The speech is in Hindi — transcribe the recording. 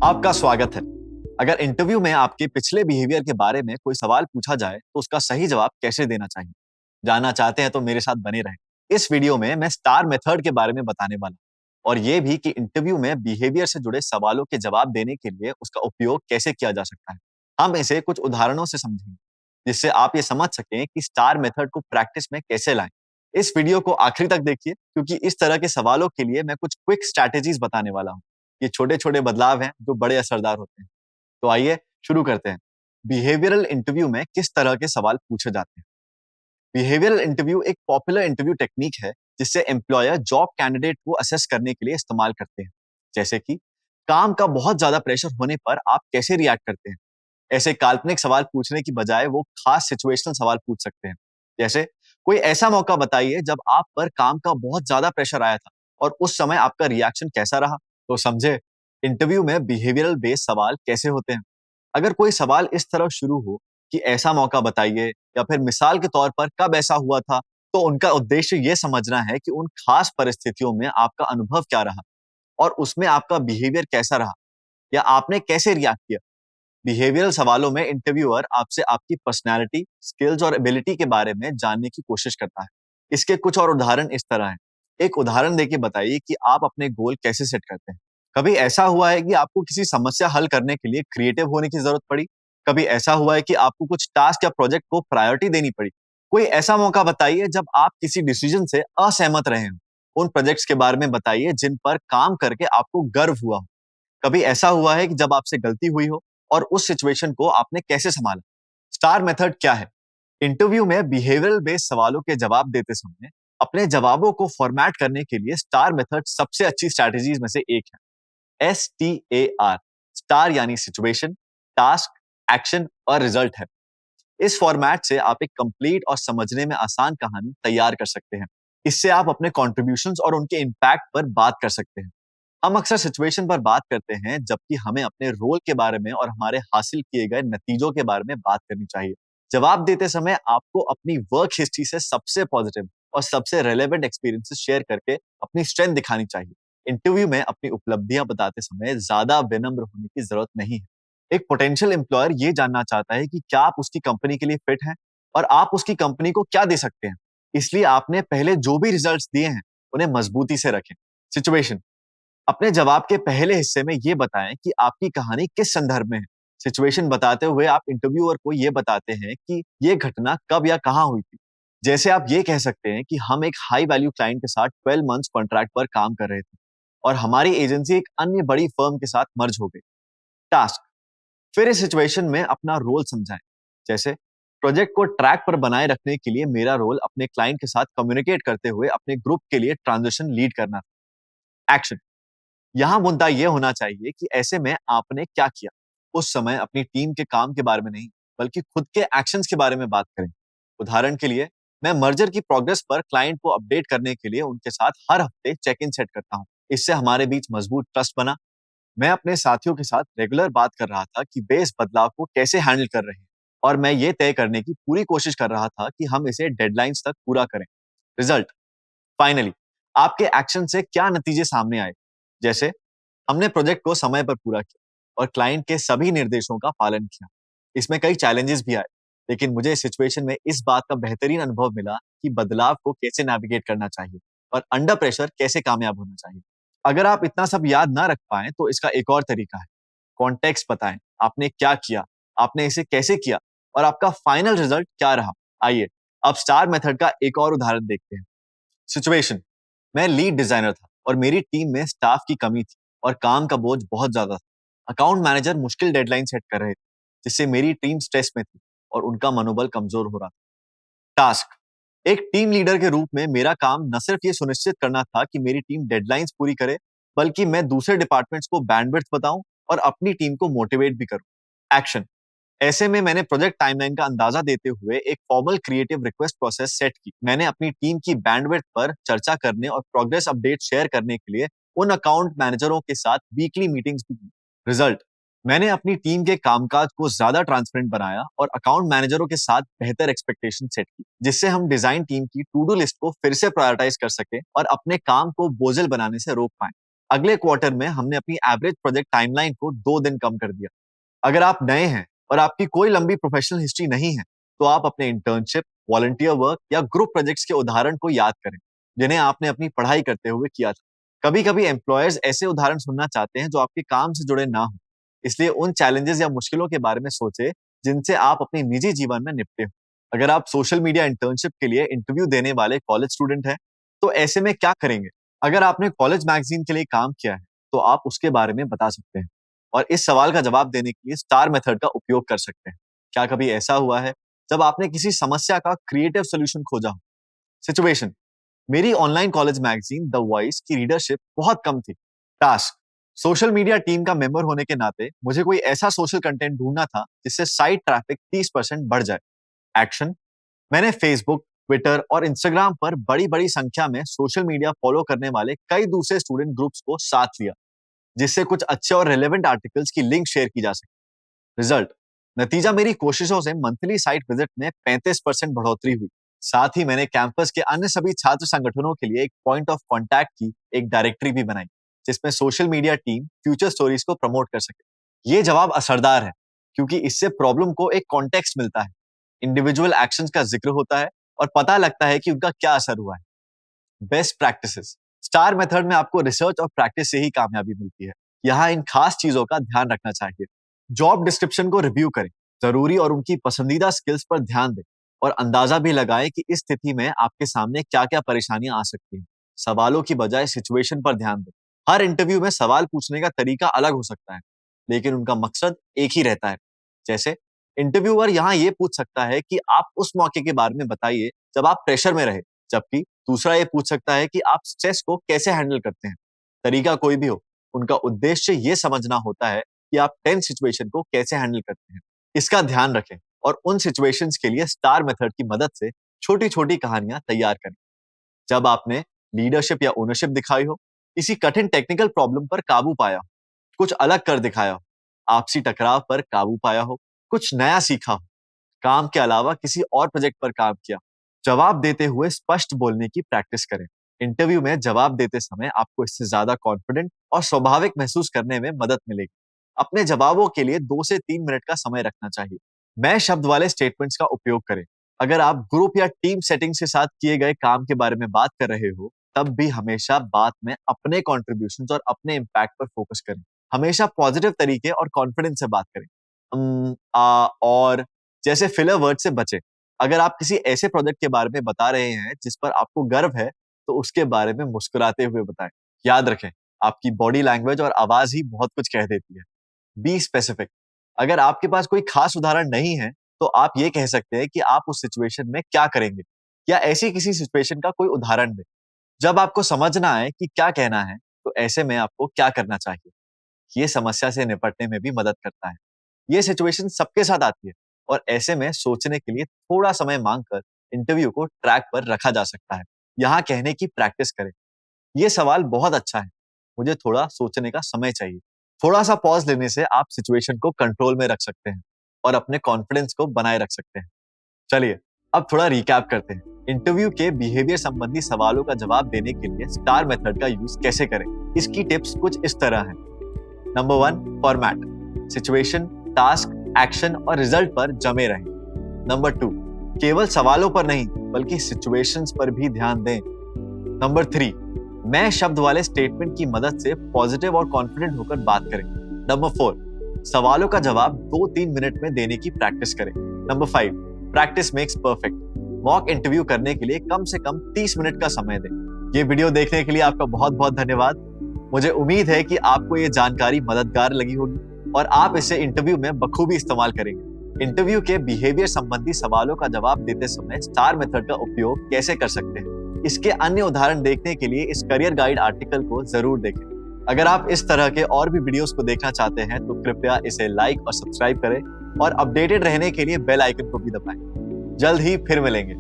आपका स्वागत है। अगर इंटरव्यू में आपके पिछले बिहेवियर के बारे में कोई सवाल पूछा जाए तो उसका सही जवाब कैसे देना चाहिए, जानना चाहते हैं तो मेरे साथ बने रहें। इस वीडियो में मैं स्टार मेथड के बारे में बताने वाला हूं और ये भी कि इंटरव्यू में बिहेवियर से जुड़े सवालों के जवाब देने के लिए उसका उपयोग कैसे किया जा सकता है। हम इसे कुछ उदाहरणों से समझेंगे जिससे आप ये समझ सकें कि स्टार मेथड को प्रैक्टिस में कैसे लाएं। इस वीडियो को आखिरी तक देखिए क्योंकि इस तरह के सवालों के लिए मैं कुछ क्विक स्ट्रैटेजीज बताने वाला हूं। ये छोटे-छोटे बदलाव हैं जो बड़े असरदार होते हैं। तो आइए शुरू करते हैं। बिहेवियरल इंटरव्यू में किस तरह के सवाल पूछे जाते हैं? बिहेवियरल इंटरव्यू एक पॉपुलर इंटरव्यू टेक्निक है जिससे एम्प्लॉयर जॉब कैंडिडेट को असेस करने के लिए इस्तेमाल करते हैं। जैसे कि काम का बहुत ज्यादा प्रेशर होने पर आप कैसे रिएक्ट करते हैं? ऐसे काल्पनिक सवाल पूछने की बजाय वो खास सिचुएशनल सवाल पूछ सकते हैं। जैसे कोई ऐसा मौका बताइए जब आप पर काम का बहुत ज्यादा प्रेशर आया था और उस समय आपका रिएक्शन कैसा रहा? तो समझे इंटरव्यू में बिहेवियरल बेस्ड सवाल कैसे होते हैं। अगर कोई सवाल इस तरह शुरू हो कि ऐसा मौका बताइए या फिर मिसाल के तौर पर कब ऐसा हुआ था, तो उनका उद्देश्य यह समझना है कि उन खास परिस्थितियों में आपका अनुभव क्या रहा और उसमें आपका बिहेवियर कैसा रहा या आपने कैसे रिएक्ट किया। बिहेवियरल सवालों में इंटरव्यूअर आपसे आपकी पर्सनैलिटी, स्किल्स और एबिलिटी के बारे में जानने की कोशिश करता है। इसके कुछ और उदाहरण इस तरह हैं। एक उदाहरण देके बताइए कि आप अपने गोल कैसे सेट करते हैं। कभी ऐसा हुआ है कि आपको किसी समस्या हल करने के लिए क्रिएटिव होने की जरूरत पड़ी? कभी ऐसा हुआ है कि आपको कुछ टास्क या प्रोजेक्ट को प्रायोरिटी देनी पड़ी? कोई ऐसा मौका बताइए जब आप किसी डिसीजन से असहमत रहे हों। उन प्रोजेक्ट्स के बारे में बताइए जिन पर काम करके आपको गर्व हुआ हो। कभी ऐसा हुआ है कि जब आपसे गलती हुई हो और उस सिचुएशन को आपने कैसे संभाला? स्टार मेथड क्या है? इंटरव्यू में बिहेवियरल बेस्ड सवालों के जवाब देते समय अपने जवाबों को फॉर्मेट करने के लिए स्टार मेथड सबसे अच्छी स्ट्रैटेजीज में से एक है। STAR, स्टार यानी सिचुएशन, टास्क, एक्शन और रिजल्ट है। इस फॉर्मेट से आप एक कंप्लीट और समझने में आसान कहानी तैयार कर सकते हैं। इससे आप अपने कॉन्ट्रीब्यूशंस और उनके इम्पैक्ट पर बात कर सकते हैं। हम अक्सर सिचुएशन पर बात करते हैं जबकि हमें अपने रोल के बारे में और हमारे हासिल किए गए नतीजों के बारे में बात करनी चाहिए। जवाब देते समय आपको अपनी वर्क हिस्ट्री से सबसे पॉजिटिव और सबसे रेलेवेंट एक्सपीरियंसेस शेयर करके अपनी स्ट्रेंथ दिखानी चाहिए। इंटरव्यू में अपनी उपलब्धियां बताते समय ज्यादा विनम्र होने की जरूरत नहीं है। एक पोटेंशियल एम्प्लॉयर ये जानना चाहता है कि क्या आप उसकी कंपनी के लिए फिट हैं और आप उसकी कंपनी को क्या दे सकते हैं। इसलिए आपने पहले जो भी रिजल्ट्स दिए हैं उन्हें मजबूती से रखें। सिचुएशन, अपने जवाब के पहले हिस्से में ये बताएं कि आपकी कहानी किस संदर्भ में है। सिचुएशन बताते हुए आप इंटरव्यूअर को ये बताते हैं कि ये घटना कब या कहाँ हुई थी। जैसे आप ये कह सकते हैं कि हम एक हाई वैल्यू क्लाइंट के साथ 12 मंथ्स कॉन्ट्रैक्ट पर काम कर रहे थे और हमारी एजेंसी एक अन्य बड़ी फर्म के साथ मर्ज हो गई। टास्क, फिर इस सिचुएशन में अपना रोल समझाएं। जैसे प्रोजेक्ट को ट्रैक पर बनाए रखने के लिए मेरा रोल अपने क्लाइंट के साथ कम्युनिकेट करते हुए अपने ग्रुप के लिए ट्रांजिशन लीड करना था। एक्शन, यहाँ मुद्दा यह होना चाहिए कि ऐसे में आपने क्या किया। उस समय अपनी टीम के काम के बारे में नहीं, बल्कि खुद के एक्शंस के बारे में बात करें। उदाहरण के लिए, मैं मर्जर की प्रोग्रेस पर क्लाइंट को अपडेट करने के लिए उनके साथ हर हफ्ते चेक इन सेट करता हूँ। इससे हमारे बीच मजबूत ट्रस्ट बना। मैं अपने साथियों के साथ रेगुलर बात कर रहा था कि वे इस बदलाव को कैसे हैंडल कर रहे हैं और मैं ये तय करने की पूरी कोशिश कर रहा था कि हम इसे डेडलाइंस तक पूरा करें। रिजल्ट, फाइनली आपके एक्शन से क्या नतीजे सामने आए। जैसे हमने प्रोजेक्ट को समय पर पूरा किया और क्लाइंट के सभी निर्देशों का पालन किया। इसमें कई चैलेंजेस भी आए, लेकिन मुझे इस सिचुएशन में इस बात का बेहतरीन अनुभव मिला कि बदलाव को कैसे नेविगेट करना चाहिए और अंडर प्रेशर कैसे कामयाब होना चाहिए। अगर आप इतना सब याद ना रख पाएं तो इसका एक और तरीका है। कॉन्टेक्स्ट बताएं, आपने क्या किया, आपने इसे कैसे किया और आपका फाइनल रिजल्ट क्या रहा। आइए अब स्टार मेथड का एक और उदाहरण देखते हैं। सिचुएशन, मैं लीड डिजाइनर था और मेरी टीम में स्टाफ की कमी थी और काम का बोझ बहुत ज्यादा था। अकाउंट मैनेजर मुश्किल डेडलाइन सेट कर रहे थे जिससे मेरी टीम स्ट्रेस में थी और उनका मनोबल कमजोर हो रहा था। टास्क, एक टीम लीडर के रूप में मेरा काम न सिर्फ ये सुनिश्चित करना था कि मेरी टीम डेडलाइंस पूरी करे, बल्कि मैं दूसरे डिपार्टमेंट्स को बैंडविड्थ बताऊं और अपनी टीम को मोटिवेट भी करूं। एक्शन, ऐसे में मैंने प्रोजेक्ट टाइमलाइन का अंदाजा देते हुए एक formal creative request process set की। मैंने अपनी टीम की बैंडविड्थ पर चर्चा करने और प्रोग्रेस अपडेट शेयर करने के लिए उन अकाउंट मैनेजरों के साथ वीकली मीटिंग्स भी की। रिजल्ट, मैंने अपनी टीम के कामकाज को ज्यादा ट्रांसपेरेंट बनाया और अकाउंट मैनेजरों के साथ बेहतर एक्सपेक्टेशन सेट की, जिससे हम डिजाइन टीम की टू डू लिस्ट को फिर से प्रायोरिटाइज कर सके और अपने काम को बोझिल बनाने से रोक पाए। अगले क्वार्टर में हमने अपनी एवरेज प्रोजेक्ट टाइमलाइन को 2 दिन कम कर दिया। अगर आप नए हैं और आपकी कोई लंबी प्रोफेशनल हिस्ट्री नहीं है, तो आप अपने इंटर्नशिप, वॉलंटियर वर्क या ग्रुप प्रोजेक्ट्स के उदाहरण को याद करें, जिन्हें आपने अपनी पढ़ाई करते हुए किया था। कभी-कभी एम्प्लॉयर्स ऐसे उदाहरण सुनना चाहते हैं जो आपके काम से जुड़े ना हो। इसलिए उन चैलेंजेस या मुश्किलों के बारे में सोचें, जिनसे आप अपने निजी जीवन में निपटे हो। अगर आप सोशल मीडिया इंटर्नशिप के लिए इंटरव्यू देने वाले कॉलेज स्टूडेंट हैं, तो ऐसे में क्या करेंगे? अगर आपने कॉलेज मैगजीन के लिए काम किया है, तो आप उसके बारे में बता सकते हैं। और इस सवाल का जवाब देने के लिए स्टार मेथड का उपयोग कर सकते हैं। क्या कभी ऐसा हुआ है जब आपने किसी समस्या का क्रिएटिव सॉल्यूशन खोजा हो? सिचुएशन: मेरी online college magazine the voice की रीडरशिप बहुत कम थी। टास्क: सोशल मीडिया टीम का मेंबर होने के नाते मुझे कोई ऐसा सोशल कंटेंट ढूंढना था जिससे साइट ट्रैफिक 30% बढ़ जाए। एक्शन: मैंने फेसबुक, ट्विटर और इंस्टाग्राम पर बड़ी-बड़ी संख्या में सोशल मीडिया फॉलो करने वाले कई दूसरे स्टूडेंट ग्रुप्स को साथ लिया, जिससे कुछ अच्छे और रेलेवेंट आर्टिकल्स की लिंक शेयर की जा सके। रिजल्ट: नतीजा मेरी कोशिशों से मंथली साइट विजिट में 35% बढ़ोतरी हुई। साथ ही मैंने कैंपस के अन्य सभी छात्र संगठनों के लिए एक पॉइंट ऑफ कांटेक्ट की एक डायरेक्टरी भी बनाई, जिसमें social media team future stories को प्रमोट कर सके। ये जवाब असरदार है, क्योंकि इससे प्रॉब्लम को एक कॉन्टेक्स्ट मिलता है, इंडिविजुअल एक्शंस का जिक्र होता है और पता लगता है कि उनका क्या असर हुआ है। बेस्ट प्रैक्टिसेस: स्टार मेथड में आपको रिसर्च और प्रैक्टिस से ही कामयाबी मिलती है। यहाँ इन खास चीजों का ध्यान रखना चाहिए। जॉब डिस्क्रिप्शन को रिव्यू करें, जरूरी और उनकी पसंदीदा स्किल्स पर ध्यान दें और अंदाजा भी लगाएं कि इस स्थिति में आपके सामने क्या-क्या परेशानियां आ सकती हैं। सवालों की बजाय सिचुएशन पर ध्यान दें। हर इंटरव्यू में सवाल पूछने का तरीका अलग हो सकता है, लेकिन उनका मकसद एक ही रहता है। जैसे इंटरव्यूअर यहाँ ये पूछ सकता है कि आप उस मौके के बारे में बताइए जब आप प्रेशर में रहे, जबकि दूसरा ये पूछ सकता है कि आप स्ट्रेस को कैसे हैंडल करते हैं। तरीका कोई भी हो, उनका उद्देश्य ये समझना होता है कि आप टेंस सिचुएशन को कैसे हैंडल करते हैं। इसका ध्यान रखें और उन सिचुएशंस के लिए स्टार मेथड की मदद से छोटी-छोटी कहानियां तैयार करें। जब आपने लीडरशिप या ओनरशिप दिखाई हो, किसी कठिन टेक्निकल प्रॉब्लम पर काबू पाया हो, कुछ अलग कर दिखाया हो, आपसी टकराव पर काबू पाया हो, कुछ नया सीखा हो, काम के अलावा किसी और प्रोजेक्ट पर काम किया, जवाब देते हुए स्पष्ट बोलने की प्रैक्टिस करें। इंटरव्यू में जवाब देते समय आपको इससे ज्यादा कॉन्फिडेंट और स्वाभाविक महसूस करने में मदद मिलेगी। अपने जवाबों के लिए 2 से 3 मिनट का समय रखना चाहिए। मैं शब्द वाले स्टेटमेंट्स का उपयोग करें। अगर आप ग्रुप या टीम सेटिंग्स के साथ किए गए काम के बारे में बात कर रहे हो, तब भी हमेशा बात में अपने कॉन्ट्रीब्यूशंस और अपने इम्पैक्ट पर फोकस करें। हमेशा पॉजिटिव तरीके और कॉन्फिडेंस से बात करें। और जैसे फिलर वर्ड से बचें। अगर आप किसी ऐसे प्रोजेक्ट के बारे में बता रहे हैं जिस पर आपको गर्व है, तो उसके बारे में मुस्कुराते हुए बताएं। याद रखें, आपकी बॉडी लैंग्वेज और आवाज ही बहुत कुछ कह देती है। बी स्पेसिफिक: अगर आपके पास कोई खास उदाहरण नहीं है, तो आप ये कह सकते हैं कि आप उस सिचुएशन में क्या करेंगे, या ऐसी किसी सिचुएशन का कोई उदाहरण दें। जब आपको समझ ना आए कि क्या कहना है, तो ऐसे में आपको क्या करना चाहिए। ये समस्या से निपटने में भी मदद करता है। ये सिचुएशन सबके साथ आती है और ऐसे में सोचने के लिए थोड़ा समय मांगकर इंटरव्यू को ट्रैक पर रखा जा सकता है। यहाँ कहने की प्रैक्टिस करें, ये सवाल बहुत अच्छा है, मुझे थोड़ा सोचने का समय चाहिए। थोड़ा सा पॉज लेने से आप सिचुएशन को कंट्रोल में रख सकते हैं और अपने कॉन्फिडेंस को बनाए रख सकते हैं। चलिए, अब थोड़ा रिकैप करते हैं। इंटरव्यू के बिहेवियर संबंधी सवालों का जवाब देने के लिए स्टार मेथड का यूज कैसे करें। इसकी टिप्स कुछ इस तरह हैं। Number 1, format: situation, task, action और रिजल्ट पर जमे रहें। नंबर 2, केवल सवालों पर नहीं बल्कि सिचुएशंस पर भी ध्यान दें। नंबर 3, मैं शब्द वाले स्टेटमेंट की मदद से पॉजिटिव और कॉन्फिडेंट होकर बात करें। नंबर 4, सवालों का जवाब 2-3 मिनट में देने की प्रैक्टिस करें। Number 5, practice makes perfect: mock interview करने के लिए कम से कम 30 मिनट का समय दें। ये वीडियो देखने के लिए आपका बहुत बहुत धन्यवाद। मुझे उम्मीद है कि आपको ये जानकारी मददगार लगी होगी और आप इसे इंटरव्यू में बखूबी इस्तेमाल करेंगे। इंटरव्यू के बिहेवियर संबंधी सवालों का जवाब देते समय स्टार मेथड का उपयोग कैसे कर सकते हैं, इसके अन्य उदाहरण देखने के लिए इस करियर गाइड आर्टिकल को जरूर देखें। अगर आप इस तरह के और भी वीडियोस को देखना चाहते हैं तो कृपया इसे लाइक और सब्सक्राइब करें और अपडेटेड रहने के लिए बेल आइकन को भी दबाएं। जल्द ही फिर मिलेंगे।